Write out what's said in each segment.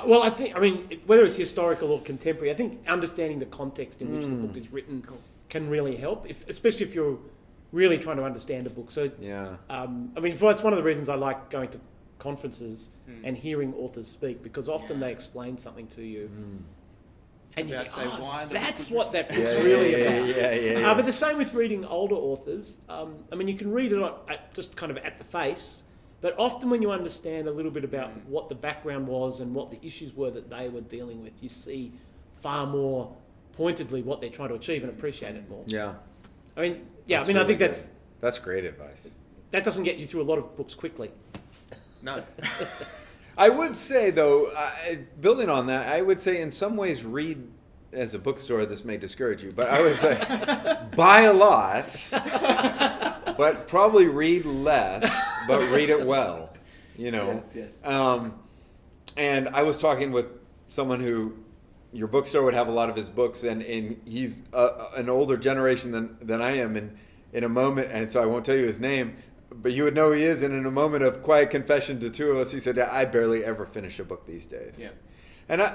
Well, I mean, whether it's historical or contemporary, I think understanding the context in which the book is written can really help, especially if you're really trying to understand a book. So, Yeah. I mean, that's one of the reasons I like going to conferences and hearing authors speak, because often they explain something to you. And you think, that's what that book's really about. Yeah. But the same with reading older authors. I mean, you can read it just kind of at the face, but often when you understand a little bit about what the background was and what the issues were that they were dealing with, you see far more pointedly what they're trying to achieve and appreciate it more. Yeah. I mean, I Really think good. That's great advice. that doesn't get you through a lot of books quickly. No. I would say, though, building on that, I would say in some ways read, as a bookstore, this may discourage you, but I would say buy a lot, but probably read less, but read it well, you know. Yes. And I was talking with someone who, your bookstore would have a lot of his books, and he's an older generation than I am, and in a moment, and so I won't tell you his name, but you would know who he is, and in a moment of quiet confession to two of us, he said, I barely ever finish a book these days. Yeah.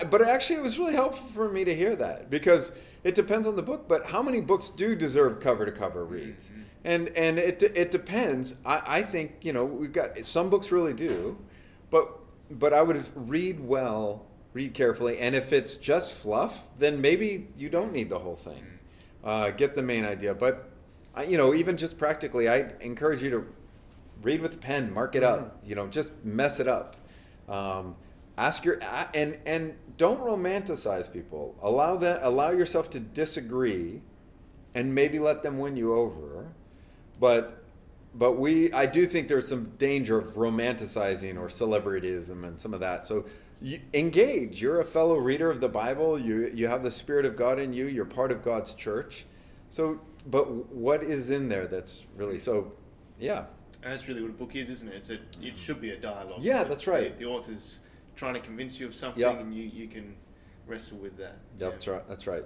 But actually, it was really helpful for me to hear that, because it depends on the book, but how many books do deserve cover-to-cover reads? And it depends. I think, we've got, some books really do, but I would read well, read carefully, and if it's just fluff, then maybe you don't need the whole thing. Get the main idea. But, even just practically, I encourage you to read with a pen, mark it up, just mess it up. And don't romanticize people. Allow yourself to disagree, and maybe let them win you over. But I do think there's some danger of romanticizing or celebrityism and some of that. So engage. You're a fellow reader of the Bible. You have the Spirit of God in you. You're part of God's church. So, but what is in there that's really so? Yeah. And that's really what a book is, isn't it? It should be a dialogue. Yeah, that's right. The author's trying to convince you of something, and you can wrestle with that. That's right. That's right.